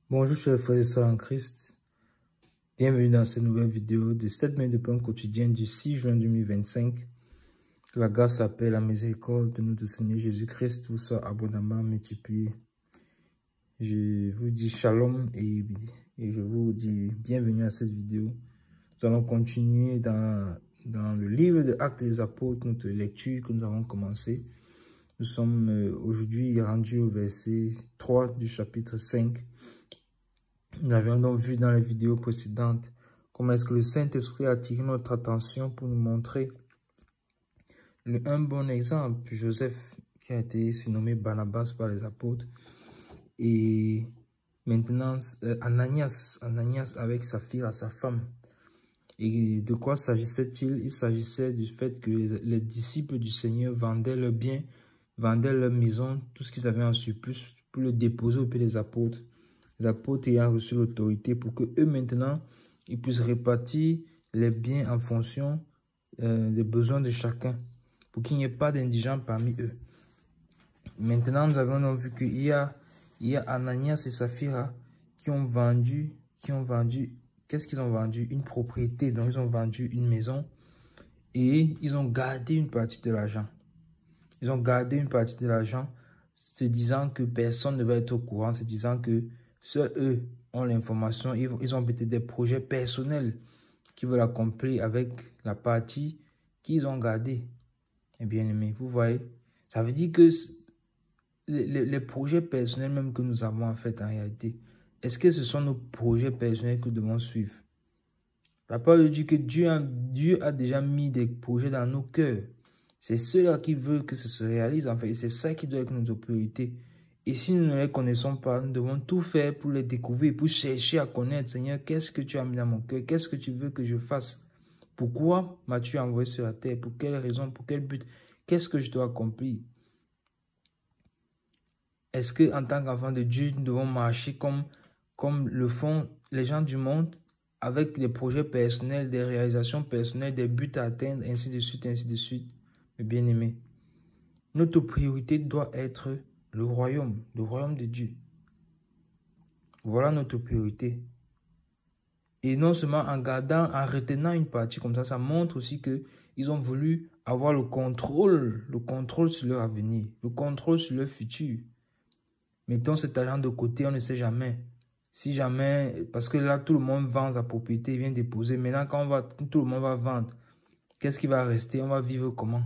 Bonjour chers frères et sœurs en Christ, bienvenue dans cette nouvelle vidéo de 7 minutes de pain quotidien du 6 juin 2025. Que la grâce, la paix, la miséricorde de notre Seigneur Jésus-Christ vous soit abondamment multipliée. Je vous dis shalom et je vous dis bienvenue à cette vidéo. Nous allons continuer dans le livre de Actes des Apôtres, notre lecture que nous avons commencé. Nous sommes aujourd'hui rendus au verset 3 du chapitre 5. Nous avions donc vu dans les vidéos précédentes comment est-ce que le Saint-Esprit a attiré notre attention pour nous montrer un bon exemple, Joseph, qui a été surnommé Barnabas par les apôtres, et maintenant Ananias avec Saphira, sa femme. Et de quoi s'agissait-il? Il s'agissait du fait que les disciples du Seigneur vendaient leurs biens, vendaient leur maison, tout ce qu'ils avaient en surplus pour le déposer auprès des apôtres. Les apôtres ayant reçu l'autorité pour que eux maintenant, ils puissent répartir les biens en fonction des besoins de chacun, pour qu'il n'y ait pas d'indigents parmi eux. Maintenant, nous avons donc vu qu'il y a Ananias et Saphira qui ont vendu, qu'est-ce qu'ils ont vendu? Une propriété, donc ils ont vendu une maison et ils ont gardé une partie de l'argent. Ils ont gardé une partie de l'argent, se disant que personne ne va être au courant, se disant que seuls eux ont l'information. Ils ont peut-être des projets personnels qu'ils veulent accomplir avec la partie qu'ils ont gardée. Et bien aimé, vous voyez, ça veut dire que les projets personnels même que nous avons en fait en réalité, est-ce que ce sont nos projets personnels que nous devons suivre? La parole dit que Dieu a déjà mis des projets dans nos cœurs. C'est ceux-là qui veulent que ça se réalise en fait. Et c'est ça qui doit être notre priorité. Et si nous ne les connaissons pas, nous devons tout faire pour les découvrir, pour chercher à connaître. Seigneur, qu'est-ce que tu as mis dans mon cœur? Qu'est-ce que tu veux que je fasse? Pourquoi m'as-tu envoyé sur la terre? Pour quelle raison? Pour quel but? Qu'est-ce que je dois accomplir? Est-ce qu'en tant qu'enfant de Dieu, nous devons marcher comme le font les gens du monde, avec des projets personnels, des réalisations personnelles, des buts à atteindre, ainsi de suite, ainsi de suite? Mes bien-aimés, notre priorité doit être le royaume de Dieu. Voilà notre priorité. Et non seulement en retenant une partie comme ça montre aussi qu'ils ont voulu avoir le contrôle sur leur avenir, le contrôle sur leur futur. Mettons cet argent de côté, on ne sait jamais. Si jamais, parce que là, tout le monde vend sa propriété, il vient déposer. Maintenant, quand tout le monde va vendre, qu'est-ce qui va rester? On va vivre comment?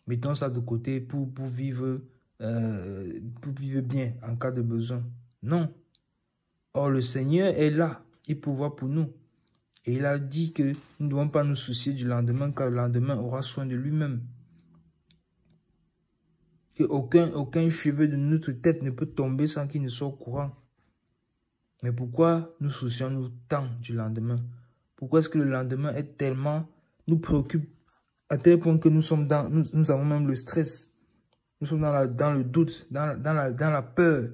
Mettons ça de côté pour vivre bien en cas de besoin. Non. Or, le Seigneur est là. Il pourvoit pour nous. Et il a dit que nous ne devons pas nous soucier du lendemain, car le lendemain aura soin de lui-même. Que aucun cheveu de notre tête ne peut tomber sans qu'il ne soit au courant. Mais pourquoi nous soucions-nous tant du lendemain? Pourquoi est-ce que le lendemain nous préoccupe à tel point que nous avons même le stress? Nous sommes dans le doute, dans la peur.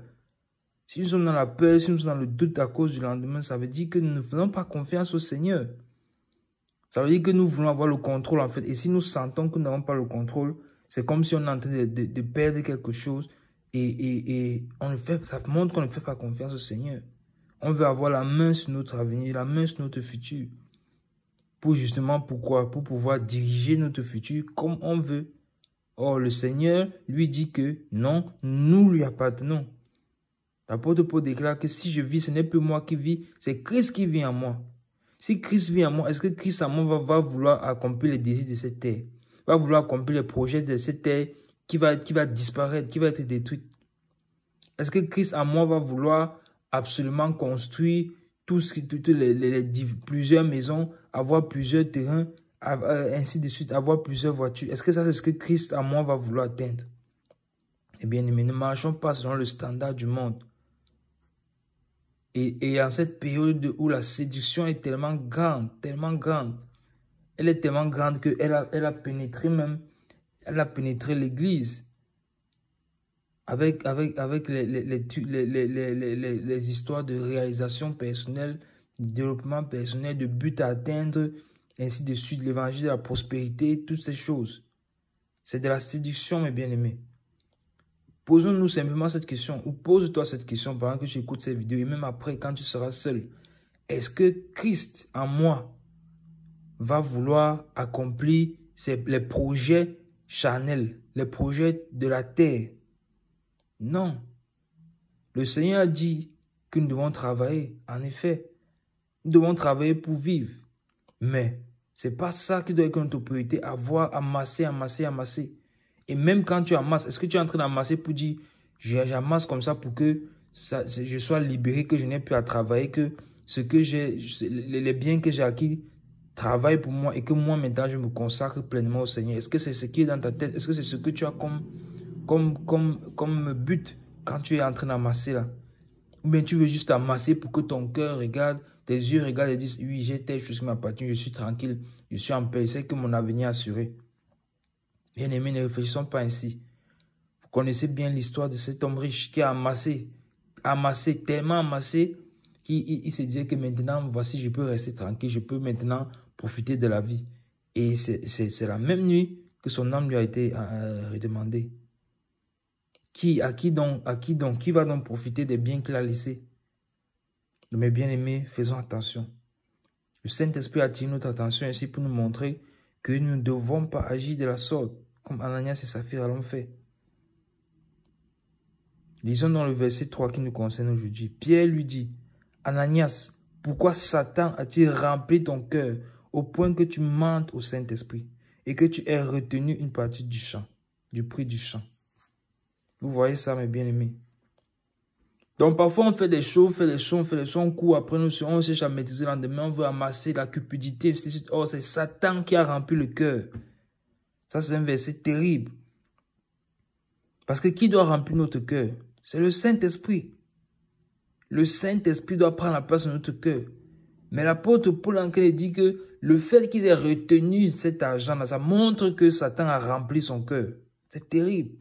Si nous sommes dans la peur, si nous sommes dans le doute à cause du lendemain, ça veut dire que nous ne faisons pas confiance au Seigneur. Ça veut dire que nous voulons avoir le contrôle en fait. Et si nous sentons que nous n'avons pas le contrôle, c'est comme si on est en train de perdre quelque chose. Et ça montre qu'on ne fait pas confiance au Seigneur. On veut avoir la main sur notre avenir, la main sur notre futur. Pourquoi? Pour pouvoir diriger notre futur comme on veut. Or, le Seigneur lui dit que non, nous lui appartenons. L'apôtre Paul déclare que si je vis, ce n'est plus moi qui vis, c'est Christ qui vit en moi. Si Christ vit en moi, est-ce que Christ en moi va vouloir accomplir les désirs de cette terre? Va vouloir accomplir les projets de cette terre qui va disparaître, qui va être détruite? Est-ce que Christ en moi va vouloir absolument construire plusieurs maisons, avoir plusieurs terrains, ainsi de suite, avoir plusieurs voitures? Est-ce que ça, c'est ce que Christ en moi va vouloir atteindre? Eh bien, mais ne marchons pas selon le standard du monde. Et en cette période où la séduction est tellement grande, elle est tellement grande qu'elle a pénétré l'Église avec les histoires de réalisation personnelle, de développement personnel, de buts à atteindre, ainsi de suite, l'évangile de la prospérité, toutes ces choses. C'est de la séduction, mes bien-aimés. Posons-nous simplement cette question, ou pose-toi cette question pendant que tu écoutes cette vidéo, et même après, quand tu seras seul. Est-ce que Christ, en moi, va vouloir accomplir les projets charnels, les projets de la terre? Non. Le Seigneur a dit que nous devons travailler. En effet, nous devons travailler pour vivre. Mais ce n'est pas ça qui doit être notre priorité, avoir amassé. Et même quand tu amasses, est-ce que tu es en train d'amasser pour dire, j'amasse comme ça pour que je sois libéré, que je n'ai plus à travailler, que ce que j'ai, les biens que j'ai acquis travaillent pour moi et que moi maintenant je me consacre pleinement au Seigneur? Est-ce que c'est ce qui est dans ta tête? Est-ce que c'est ce que tu as comme but quand tu es en train d'amasser là? Ou bien tu veux juste amasser pour que ton cœur regarde, tes yeux regardent et disent, oui, j'ai telle chose qui m'appartient, je suis tranquille, je suis en paix, c'est que mon avenir est assuré. Bien-aimés, ne réfléchissons pas ainsi. Vous connaissez bien l'histoire de cet homme riche qui a amassé, tellement amassé, qu'il se disait que maintenant, voici, je peux rester tranquille, je peux maintenant profiter de la vie. Et c'est la même nuit que son âme lui a été redemandée. Qui va donc profiter des biens qu'il a laissés? Mes bien-aimés, faisons attention. Le Saint-Esprit attire notre attention ici pour nous montrer que nous ne devons pas agir de la sorte, comme Ananias et Saphira l'ont fait. Lisons dans le verset 3 qui nous concerne aujourd'hui. Pierre lui dit, Ananias, pourquoi Satan a-t-il rempli ton cœur au point que tu mentes au Saint-Esprit et que tu aies retenu une partie du champ, du prix du champ? Vous voyez ça, mes bien-aimés? Donc parfois on fait des choses, on court après nous, on cherche à maîtriser le lendemain, on veut amasser la cupidité, etc. Oh, c'est Satan qui a rempli le cœur. Ça, c'est un verset terrible. Parce que qui doit remplir notre cœur? C'est le Saint-Esprit. Le Saint-Esprit doit prendre la place de notre cœur. Mais l'apôtre Paul en dit que le fait qu'ils aient retenu cet argent-là, ça montre que Satan a rempli son cœur. C'est terrible.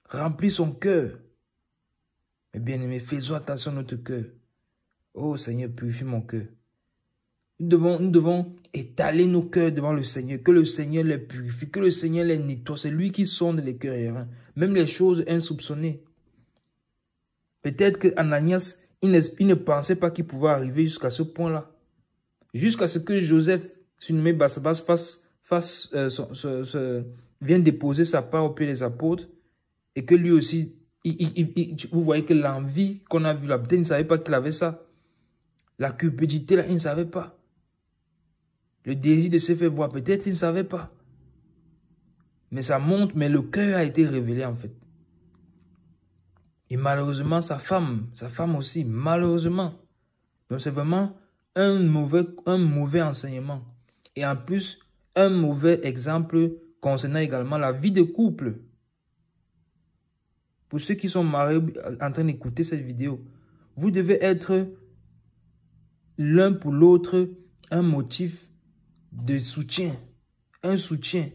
Remplir son cœur. Mais bien aimé, faisons attention à notre cœur. Oh Seigneur, purifie mon cœur. Nous devons étaler nos cœurs devant le Seigneur, que le Seigneur les purifie, que le Seigneur les nettoie. C'est lui qui sonde les cœurs et les reins, même les choses insoupçonnées. Peut-être que Ananias, il ne pensait pas qu'il pouvait arriver jusqu'à ce point-là. Jusqu'à ce que Joseph, surnommé Barsabas, vienne déposer sa part au pied des apôtres et que lui aussi, vous voyez que l'envie qu'on a vue là, peut-être il ne savait pas qu'il avait ça. La cupidité là, il ne savait pas. Le désir de se faire voir, peut-être il ne savait pas. Mais ça montre, mais le cœur a été révélé en fait. Et malheureusement, sa femme aussi, malheureusement. Donc c'est vraiment un mauvais enseignement. Et en plus, un mauvais exemple concernant également la vie de couple. Pour ceux qui sont mariés en train d'écouter cette vidéo, vous devez être l'un pour l'autre un motif de soutien. Un soutien.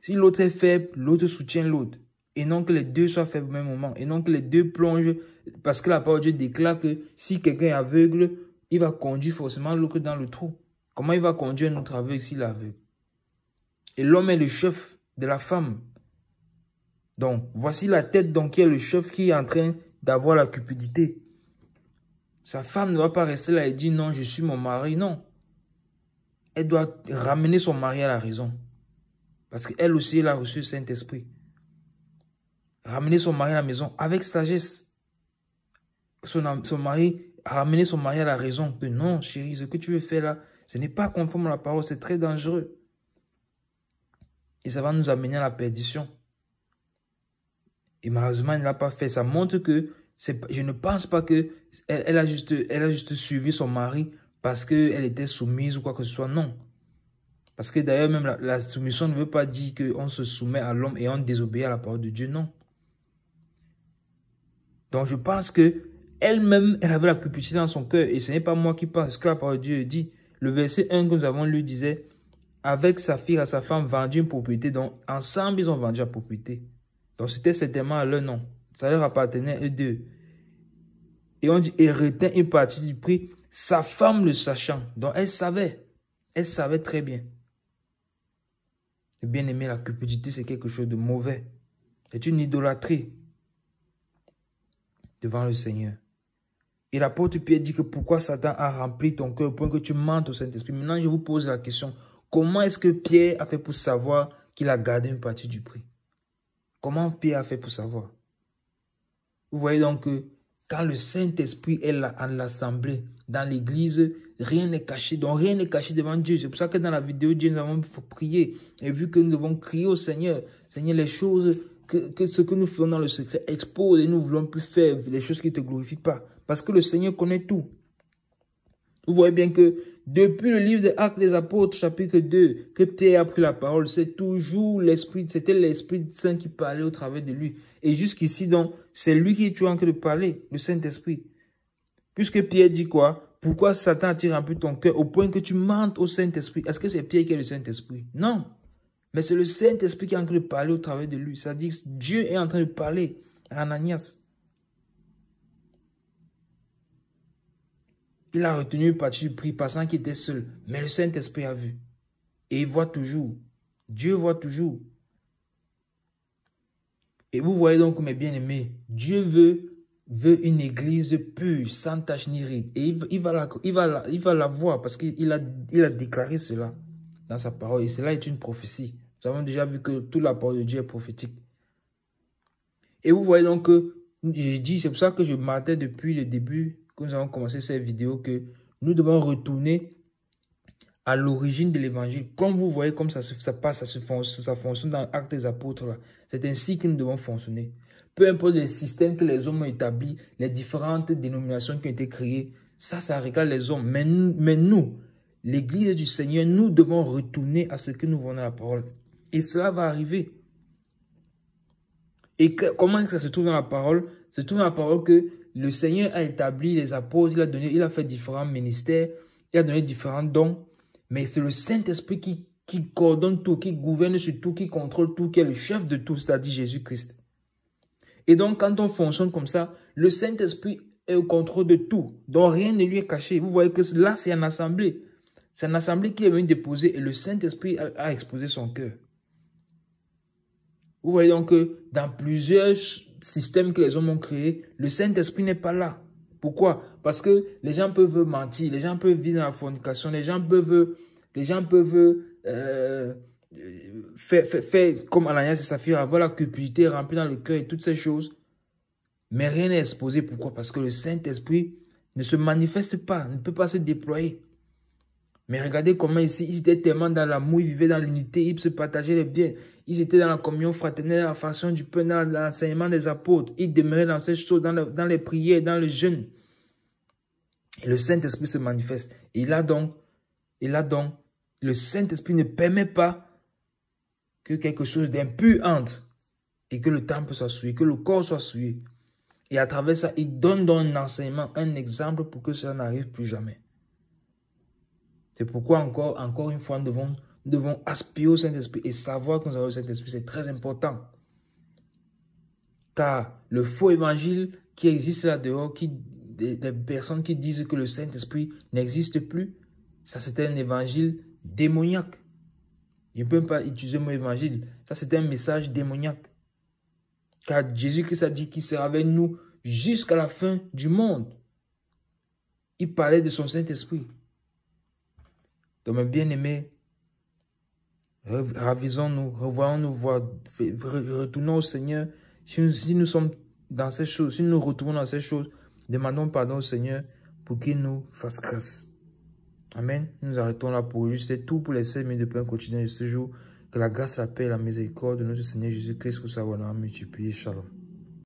Si l'autre est faible, l'autre soutient l'autre. Et non que les deux soient faibles au même moment. Et non que les deux plongent. Parce que la parole de Dieu déclare que si quelqu'un est aveugle, il va conduire forcément l'autre dans le trou. Comment il va conduire un autre aveugle s'il est aveugle? Et l'homme est le chef de la femme. Donc, voici la tête donc qui est le chef qui est en train d'avoir la cupidité. Sa femme ne va pas rester là et dire non, je suis mon mari. Non. Elle doit ramener son mari à la raison. Parce qu'elle aussi, elle a reçu le Saint-Esprit. Ramener son mari à la maison avec sagesse. Ramener son mari à la raison. Que non, chérie, ce que tu veux faire là, ce n'est pas conforme à la parole, c'est très dangereux. Et ça va nous amener à la perdition. Et malheureusement, elle ne l'a pas fait. Ça montre que je ne pense pas qu'elle a juste suivi son mari parce qu'elle était soumise ou quoi que ce soit. Non. Parce que d'ailleurs, même la soumission ne veut pas dire qu'on se soumet à l'homme et on désobéit à la parole de Dieu. Non. Donc je pense qu'elle-même, elle avait la cupidité dans son cœur. Et ce n'est pas moi qui pense. Ce que la parole de Dieu dit. Le verset 1 que nous avons lu disait, avec sa fille et sa femme vendu une propriété. Donc ensemble, ils ont vendu la propriété. Donc c'était certainement à leur nom. Ça leur appartenait eux deux. Et on dit, et retint une partie du prix, sa femme le sachant. Donc elle savait très bien. Et bien aimé, la cupidité c'est quelque chose de mauvais. C'est une idolâtrie. devant le Seigneur. Et l'apôtre Pierre dit que pourquoi Satan a rempli ton cœur au point que tu mentes au Saint-Esprit. Maintenant, je vous pose la question. Comment est-ce que Pierre a fait pour savoir qu'il a gardé une partie du prix? Comment Pierre a fait pour savoir? Vous voyez donc que quand le Saint-Esprit est là en l'assemblée, dans l'église, rien n'est caché. Donc rien n'est caché devant Dieu. C'est pour ça que dans la vidéo, Dieu nous avons prié. Et vu que nous devons crier au Seigneur, Seigneur, les choses, que ce que nous faisons dans le secret expose et nous ne voulons plus faire les choses qui ne te glorifient pas. Parce que le Seigneur connaît tout. Vous voyez bien que depuis le livre des Actes des Apôtres, chapitre 2, que Pierre a pris la parole, c'est toujours l'Esprit, c'était l'Esprit Saint qui parlait au travers de lui. Et jusqu'ici, donc, c'est lui qui est toujours en train de parler, le Saint-Esprit. Puisque Pierre dit quoi? Pourquoi Satan attire un peu ton cœur au point que tu mentes au Saint-Esprit? Est-ce que c'est Pierre qui est le Saint-Esprit? Non. Mais c'est le Saint-Esprit qui est en train de parler au travers de lui. Ça dit que Dieu est en train de parler à Ananias. Il a retenu une partie du prix, pensant qu'il était seul. Mais le Saint-Esprit a vu. Et il voit toujours. Dieu voit toujours. Et vous voyez donc, mes bien-aimés, Dieu veut une église pure, sans tache ni ride. Et il va la voir parce qu'il a déclaré cela dans sa parole. Et cela est une prophétie. Nous avons déjà vu que toute la parole de Dieu est prophétique. Et vous voyez donc que, j'ai dit, c'est pour ça que je martelais depuis le début, que nous avons commencé cette vidéo, que nous devons retourner à l'origine de l'évangile. Comme vous voyez, comme ça passe, ça fonctionne dans l'Acte des Apôtres. C'est ainsi que nous devons fonctionner. Peu importe les systèmes que les hommes ont établis, les différentes dénominations qui ont été créées, ça regarde les hommes. Mais nous, l'Église du Seigneur, nous devons retourner à ce que nous voyons dans la parole. Et cela va arriver. Et comment est-ce que ça se trouve dans la parole? Se trouve dans la parole que le Seigneur a établi les apôtres, il a fait différents ministères, il a donné différents dons. Mais c'est le Saint-Esprit qui coordonne tout, qui gouverne sur tout, qui contrôle tout, qui est le chef de tout, c'est-à-dire Jésus-Christ. Et donc, quand on fonctionne comme ça, le Saint-Esprit est au contrôle de tout. Donc, rien ne lui est caché. Vous voyez que là, c'est une assemblée. C'est une assemblée qui est venue déposer et le Saint-Esprit a exposé son cœur. Vous voyez donc que dans plusieurs systèmes que les hommes ont créés, le Saint-Esprit n'est pas là. Pourquoi? Parce que les gens peuvent mentir, les gens peuvent vivre dans la fornication, les gens peuvent faire comme Ananias et Saphira, avoir la cupidité remplie dans le cœur et toutes ces choses. Mais rien n'est exposé. Pourquoi? Parce que le Saint-Esprit ne se manifeste pas, ne peut pas se déployer. Mais regardez comment ici, ils étaient tellement dans l'amour, ils vivaient dans l'unité, ils se partageaient les biens. Ils étaient dans la communion fraternelle, dans la façon du pain, dans l'enseignement des apôtres. Ils demeuraient dans ces choses, dans les prières, dans le jeûne. Et le Saint-Esprit se manifeste. Et là donc, le Saint-Esprit ne permet pas que quelque chose d'impur entre et que le temple soit souillé, que le corps soit souillé. Et à travers ça, il donne donc un enseignement, un exemple pour que cela n'arrive plus jamais. C'est pourquoi encore une fois, nous devons aspirer au Saint-Esprit et savoir que nous avons le Saint-Esprit, c'est très important. Car le faux évangile qui existe là-dehors, des personnes qui disent que le Saint-Esprit n'existe plus, ça c'était un évangile démoniaque. Je ne peux pas utiliser le mot évangile. Ça c'était un message démoniaque. Car Jésus-Christ a dit qu'il sera avec nous jusqu'à la fin du monde. Il parlait de son Saint-Esprit. Donc, mes bien-aimés, ravisons-nous, revoyons-nous, retournons au Seigneur. Si nous sommes dans ces choses, si nous retournons dans ces choses, demandons pardon au Seigneur pour qu'il nous fasse grâce. Amen. Nous arrêtons là pour juste. C'est tout pour les 7 minutes de pain quotidien de ce jour. Que la grâce, la paix et la miséricorde de notre Seigneur Jésus-Christ vous soit multipliée. Shalom.